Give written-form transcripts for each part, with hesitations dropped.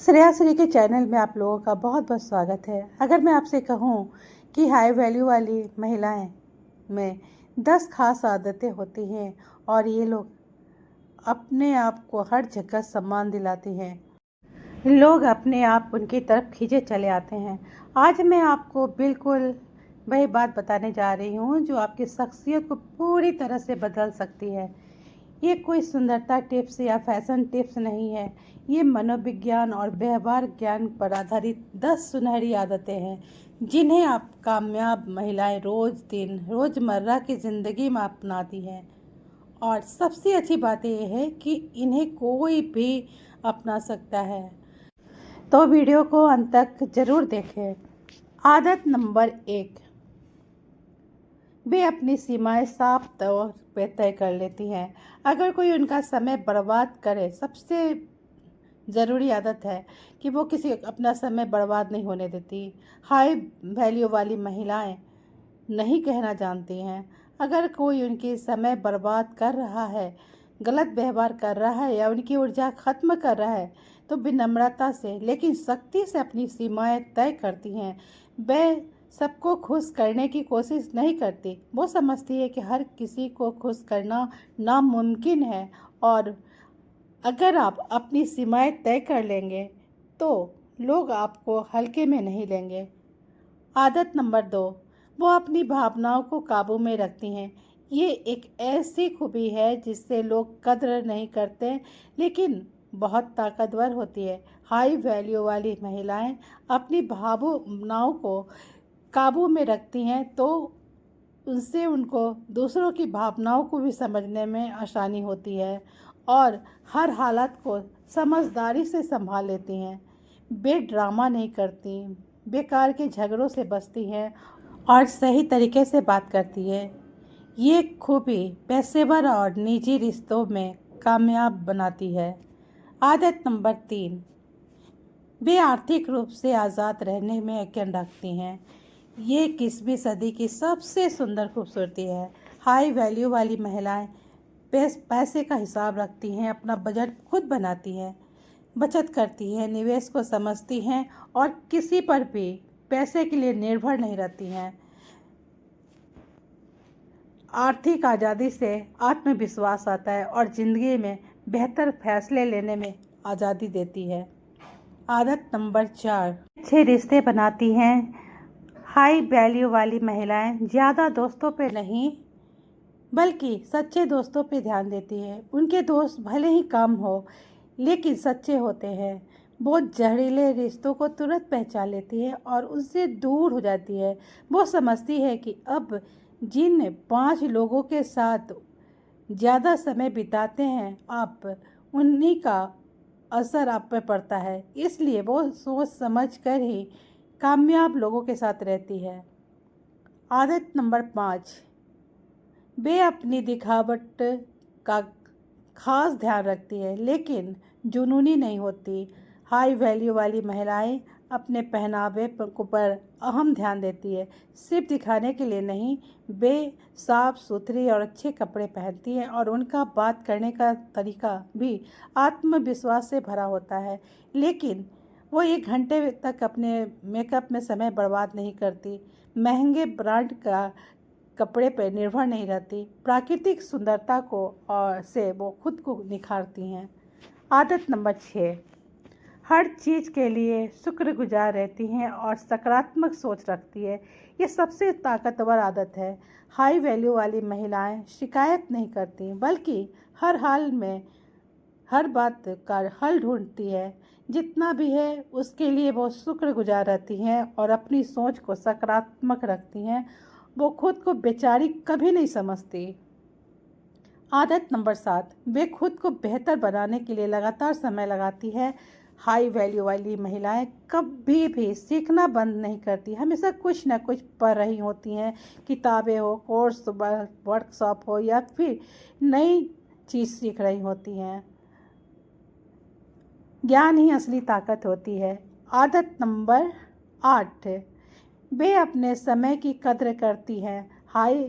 श्रेया श्री के चैनल में आप लोगों का बहुत बहुत स्वागत है। अगर मैं आपसे कहूँ कि हाई वैल्यू वाली महिलाएं में 10 खास आदतें होती हैं और ये लोग अपने आप को हर जगह सम्मान दिलाती हैं, लोग अपने आप उनकी तरफ खींचे चले आते हैं। आज मैं आपको बिल्कुल वही बात बताने जा रही हूँ जो आपकी शख्सियत को पूरी तरह से बदल सकती है। ये कोई सुंदरता टिप्स या फैशन टिप्स नहीं है, ये मनोविज्ञान और व्यवहार ज्ञान पर आधारित 10 सुनहरी आदतें हैं जिन्हें आप कामयाब महिलाएं रोज़मर्रा की ज़िंदगी में अपनाती हैं। और सबसे अच्छी बात यह है कि इन्हें कोई भी अपना सकता है, तो वीडियो को अंत तक ज़रूर देखें। आदत नंबर 1, वे अपनी सीमाएं साफ तौर पे तय कर लेती हैं। अगर कोई उनका समय बर्बाद करे, सबसे ज़रूरी आदत है कि वो किसी अपना समय बर्बाद नहीं होने देती। हाई वैल्यू वाली महिलाएं नहीं कहना जानती हैं। अगर कोई उनकी समय बर्बाद कर रहा है, गलत व्यवहार कर रहा है या उनकी ऊर्जा खत्म कर रहा है, तो विनम्रता से लेकिन सख्ती से अपनी सीमाएं तय करती हैं। वे सबको खुश करने की कोशिश नहीं करती। वो समझती है कि हर किसी को खुश करना नामुमकिन है, और अगर आप अपनी सीमाएं तय कर लेंगे तो लोग आपको हल्के में नहीं लेंगे। आदत नंबर 2, वो अपनी भावनाओं को काबू में रखती हैं। ये एक ऐसी खूबी है जिससे लोग कद्र नहीं करते, लेकिन बहुत ताकतवर होती है। हाई वैल्यू वाली महिलाएं अपनी भावनाओं को काबू में रखती हैं, तो उनसे उनको दूसरों की भावनाओं को भी समझने में आसानी होती है और हर हालत को समझदारी से संभाल लेती हैं। वे ड्रामा नहीं करती, बेकार के झगड़ों से बचती हैं और सही तरीके से बात करती है। ये खूबी पेशेवर और निजी रिश्तों में कामयाब बनाती है। आदत नंबर 3, वे आर्थिक रूप से आज़ाद रहने में यकीन रखती हैं। ये 21वीं सदी की सबसे सुंदर खूबसूरती है। हाई वैल्यू वाली महिलाएं पैसे का हिसाब रखती हैं, अपना बजट खुद बनाती हैं, बचत करती हैं, निवेश को समझती हैं और किसी पर भी पैसे के लिए निर्भर नहीं रहती हैं। आर्थिक आज़ादी से आत्मविश्वास आता है और ज़िंदगी में बेहतर फैसले लेने में आज़ादी देती है। आदत नंबर 4, अच्छे रिश्ते बनाती हैं। हाई वैल्यू वाली महिलाएं ज़्यादा दोस्तों पे नहीं बल्कि सच्चे दोस्तों पे ध्यान देती है। उनके दोस्त भले ही कम हो लेकिन सच्चे होते हैं। वो जहरीले रिश्तों को तुरंत पहचान लेती है और उनसे दूर हो जाती है। वो समझती है कि अब जिन 5 लोगों के साथ ज़्यादा समय बिताते हैं, आप उन्हीं का असर आप पर पड़ता है, इसलिए वो सोच समझ कर ही कामयाब लोगों के साथ रहती है। आदत नंबर 5, वे अपनी दिखावट का खास ध्यान रखती है लेकिन जुनूनी नहीं होती। हाई वैल्यू वाली महिलाएं अपने पहनावे पर अहम ध्यान देती है, सिर्फ दिखाने के लिए नहीं। वे साफ सुथरी और अच्छे कपड़े पहनती हैं और उनका बात करने का तरीका भी आत्मविश्वास से भरा होता है। लेकिन वो 1 घंटे तक अपने मेकअप में समय बर्बाद नहीं करती, महंगे ब्रांड का कपड़े पर निर्भर नहीं रहती। प्राकृतिक सुंदरता को और से वो खुद को निखारती हैं। आदत नंबर 6, हर चीज़ के लिए शुक्रगुजार रहती हैं और सकारात्मक सोच रखती है। ये सबसे ताकतवर आदत है। हाई वैल्यू वाली महिलाएं शिकायत नहीं करती बल्कि हर हाल में हर बात का हल ढूंढती है। जितना भी है उसके लिए वो शुक्रगुजार रहती हैं और अपनी सोच को सकारात्मक रखती हैं। वो खुद को बेचारी कभी नहीं समझती। आदत नंबर 7, वे खुद को बेहतर बनाने के लिए लगातार समय लगाती है। हाई वैल्यू वाली महिलाएं कभी भी सीखना बंद नहीं करती, हमेशा कुछ ना कुछ पढ़ रही होती हैं। किताबें हो, कोर्स, वर्कशॉप हो या फिर नई चीज़ सीख रही होती हैं। ज्ञान ही असली ताकत होती है। आदत नंबर 8, वे अपने समय की कद्र करती हैं। हाई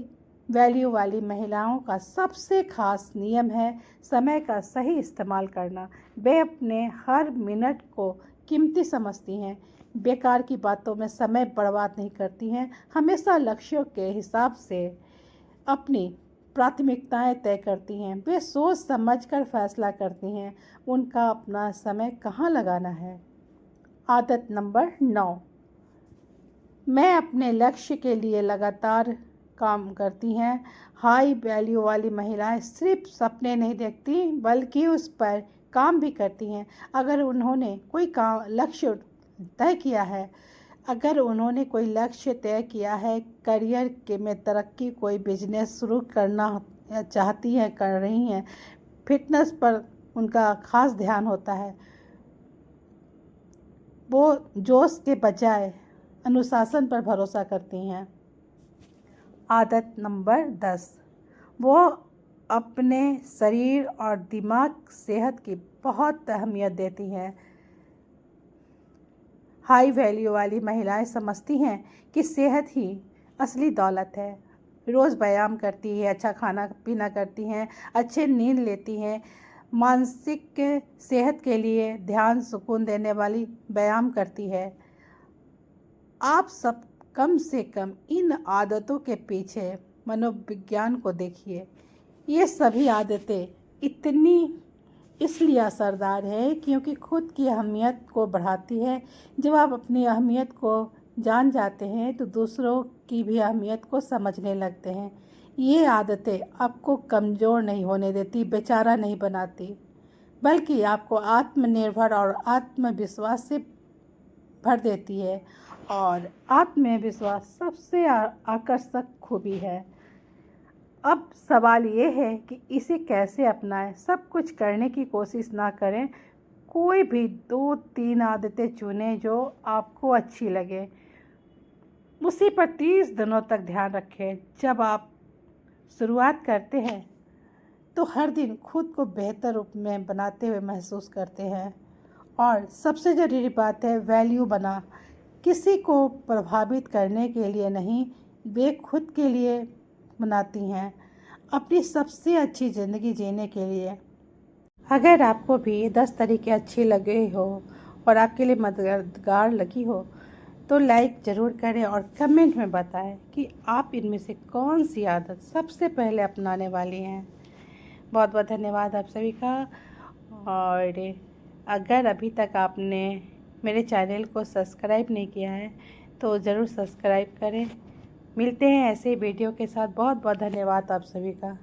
वैल्यू वाली महिलाओं का सबसे खास नियम है समय का सही इस्तेमाल करना। वे अपने हर मिनट को कीमती समझती हैं, बेकार की बातों में समय बर्बाद नहीं करती हैं, हमेशा लक्ष्यों के हिसाब से अपनी प्राथमिकताएं तय करती हैं। वे सोच समझकर फैसला करती हैं उनका अपना समय कहाँ लगाना है। आदत नंबर 9, मैं अपने लक्ष्य के लिए लगातार काम करती हैं। हाई वैल्यू वाली महिलाएं सिर्फ सपने नहीं देखती बल्कि उस पर काम भी करती हैं। अगर उन्होंने कोई काम लक्ष्य तय किया है अगर उन्होंने कोई लक्ष्य तय किया है, करियर के में तरक्की, कोई बिजनेस शुरू करना चाहती हैं, कर रही हैं, फिटनेस पर उनका खास ध्यान होता है, वो जोश के बजाय अनुशासन पर भरोसा करती हैं। आदत नंबर 10, वो अपने शरीर और दिमाग सेहत की बहुत अहमियत देती हैं। हाई वैल्यू वाली महिलाएं समझती हैं कि सेहत ही असली दौलत है। रोज़ व्यायाम करती है, अच्छा खाना पीना करती हैं, अच्छे नींद लेती हैं, मानसिक सेहत के लिए ध्यान सुकून देने वाली व्यायाम करती है। आप सब कम से कम इन आदतों के पीछे मनोविज्ञान को देखिए। ये सभी आदतें इतनी इसलिए असरदार है क्योंकि खुद की अहमियत को बढ़ाती है। जब आप अपनी अहमियत को जान जाते हैं तो दूसरों की भी अहमियत को समझने लगते हैं। ये आदतें आपको कमज़ोर नहीं होने देती, बेचारा नहीं बनाती, बल्कि आपको आत्मनिर्भर और आत्मविश्वास से भर देती है। और आत्मविश्वास सबसे आकर्षक खूबी है। अब सवाल ये है कि इसे कैसे अपनाएं। सब कुछ करने की कोशिश ना करें, कोई भी 2-3 आदतें चुनें जो आपको अच्छी लगे, उसी पर 30 दिनों तक ध्यान रखें। जब आप शुरुआत करते हैं तो हर दिन खुद को बेहतर रूप में बनाते हुए महसूस करते हैं। और सबसे ज़रूरी बात है, वैल्यू बना किसी को प्रभावित करने के लिए नहीं, वे खुद के लिए बनाती हैं, अपनी सबसे अच्छी ज़िंदगी जीने के लिए। अगर आपको भी 10 तरीके अच्छे लगे हो और आपके लिए मददगार लगी हो तो लाइक ज़रूर करें और कमेंट में बताएं कि आप इनमें से कौन सी आदत सबसे पहले अपनाने वाली हैं। बहुत बहुत धन्यवाद आप सभी का। और अगर अभी तक आपने मेरे चैनल को सब्सक्राइब नहीं किया है तो ज़रूर सब्सक्राइब करें। मिलते हैं ऐसे वीडियो के साथ। बहुत बहुत धन्यवाद आप सभी का।